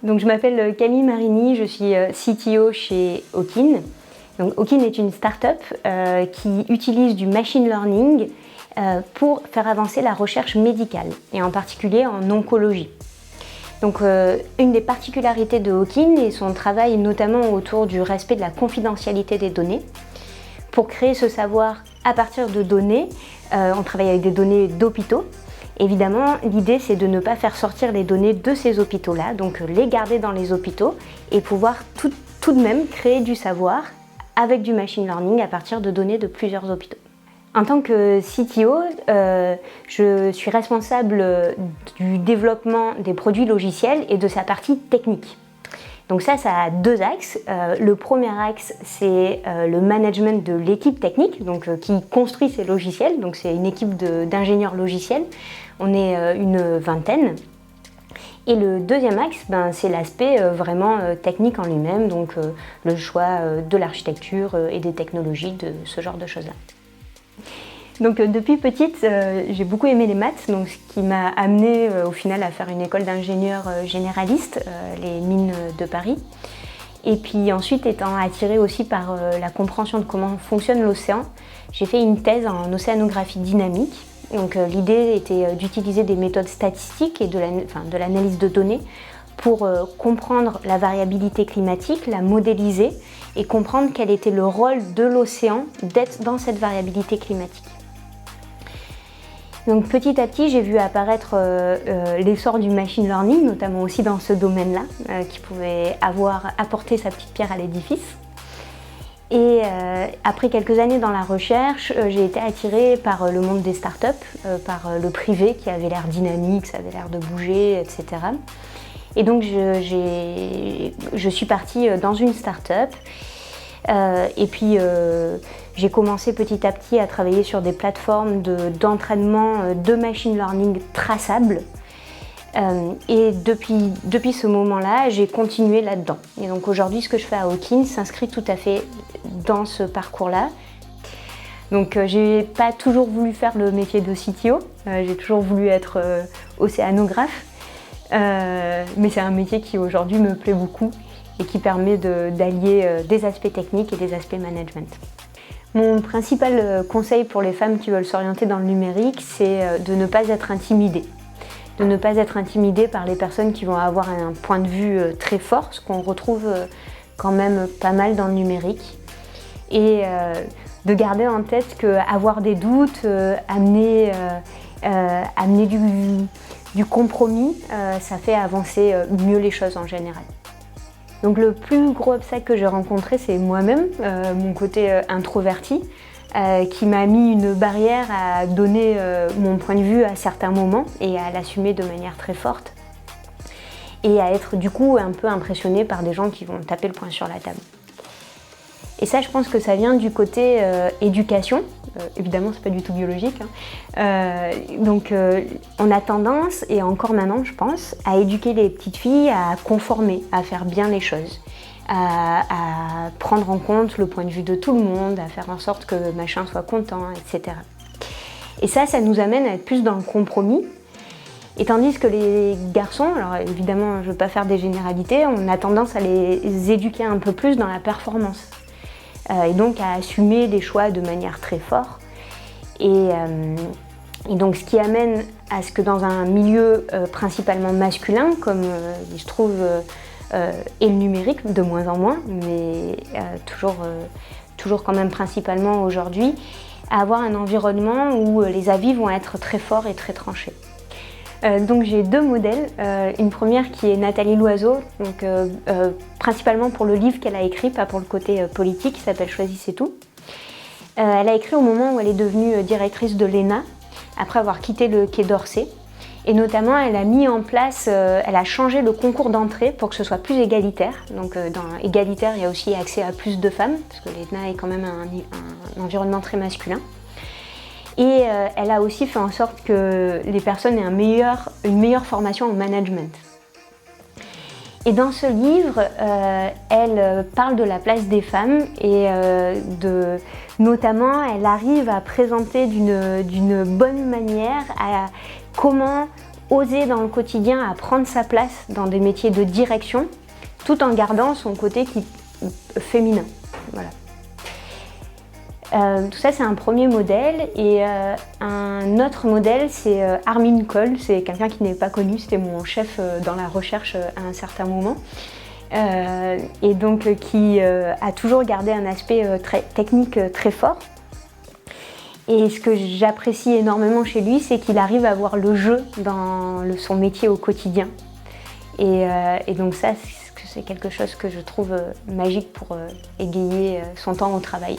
Donc, je m'appelle Camille Marini, je suis CTO chez Owkin. Donc, Owkin est une start-up qui utilise du machine learning pour faire avancer la recherche médicale, et en particulier en oncologie. Donc, une des particularités de Owkin est son travail notamment autour du respect de la confidentialité des données. Pour créer ce savoir à partir de données, on travaille avec des données d'hôpitaux. Évidemment, l'idée c'est de ne pas faire sortir les données de ces hôpitaux-là, donc les garder dans les hôpitaux et pouvoir tout de même créer du savoir avec du machine learning à partir de données de plusieurs hôpitaux. En tant que CTO, je suis responsable du développement des produits logiciels et de sa partie technique. Donc ça a deux axes. Le premier axe, c'est le management de l'équipe technique, donc qui construit ces logiciels. Donc c'est une équipe d'ingénieurs logiciels. On est une vingtaine. Et le deuxième axe, c'est l'aspect vraiment technique en lui-même, donc le choix de l'architecture et des technologies, de ce genre de choses-là. Donc depuis petite, j'ai beaucoup aimé les maths, donc ce qui m'a amenée au final à faire une école d'ingénieur généraliste, les mines de Paris. Et puis ensuite, étant attirée aussi par la compréhension de comment fonctionne l'océan, j'ai fait une thèse en océanographie dynamique. Donc l'idée était d'utiliser des méthodes statistiques et de l'analyse de données pour comprendre la variabilité climatique, la modéliser et comprendre quel était le rôle de l'océan d'être dans cette variabilité climatique. Donc petit à petit, j'ai vu apparaître l'essor du machine learning, notamment aussi dans ce domaine-là, qui pouvait apporté sa petite pierre à l'édifice. Et après quelques années dans la recherche, j'ai été attirée par le monde des startups, par le privé qui avait l'air dynamique, ça avait l'air de bouger, etc. Et donc je suis partie dans une start-up et puis j'ai commencé petit à petit à travailler sur des plateformes d'entraînement de machine learning traçables. Et depuis ce moment-là, j'ai continué là-dedans. Et donc aujourd'hui, ce que je fais à Owkin s'inscrit tout à fait dans ce parcours-là. Donc j'ai pas toujours voulu faire le métier de CTO, j'ai toujours voulu être océanographe. Mais c'est un métier qui aujourd'hui me plaît beaucoup et qui permet d'allier des aspects techniques et des aspects management. Mon principal conseil pour les femmes qui veulent s'orienter dans le numérique, c'est de ne pas être intimidée. De ne pas être intimidée par les personnes qui vont avoir un point de vue très fort, ce qu'on retrouve quand même pas mal dans le numérique. Et de garder en tête qu'avoir des doutes, amener du compromis, ça fait avancer mieux les choses en général. Donc le plus gros obstacle que j'ai rencontré, c'est moi-même, mon côté introverti, qui m'a mis une barrière à donner mon point de vue à certains moments et à l'assumer de manière très forte. Et à être du coup un peu impressionnée par des gens qui vont taper le poing sur la table. Et ça, je pense que ça vient du côté éducation. Évidemment, c'est pas du tout biologique. Donc, on a tendance, et encore maintenant, je pense, à éduquer les petites filles à conformer, à faire bien les choses, à prendre en compte le point de vue de tout le monde, à faire en sorte que machin soit content, etc. Et ça nous amène à être plus dans le compromis. Et tandis que les garçons, alors évidemment, je ne veux pas faire des généralités, on a tendance à les éduquer un peu plus dans la performance. Et donc à assumer des choix de manière très forte. Et donc ce qui amène à ce que dans un milieu principalement masculin, comme il se trouve et le numérique de moins en moins, mais toujours quand même principalement aujourd'hui, à avoir un environnement où les avis vont être très forts et très tranchés. Donc j'ai deux modèles, une première qui est Nathalie Loiseau, donc, principalement pour le livre qu'elle a écrit, pas pour le côté politique, qui s'appelle Choisissez tout. Elle a écrit au moment où elle est devenue directrice de l'ENA, après avoir quitté le Quai d'Orsay. Et notamment, elle a mis en place, elle a changé le concours d'entrée pour que ce soit plus égalitaire. Donc dans égalitaire, il y a aussi accès à plus de femmes, parce que l'ENA est quand même un environnement très masculin. Et elle a aussi fait en sorte que les personnes aient une meilleure formation en management. Et dans ce livre, elle parle de la place des femmes et notamment, elle arrive à présenter d'une bonne manière à comment oser dans le quotidien à prendre sa place dans des métiers de direction, tout en gardant son côté féminin. Voilà. Tout ça, c'est un premier modèle. Et un autre modèle, c'est Armin Kohl. C'est quelqu'un qui n'est pas connu, c'était mon chef dans la recherche à un certain moment. Et donc qui a toujours gardé un aspect très technique très fort. Et ce que j'apprécie énormément chez lui, c'est qu'il arrive à voir le jeu dans son métier au quotidien. Et donc ça, c'est quelque chose que je trouve magique pour égayer son temps au travail.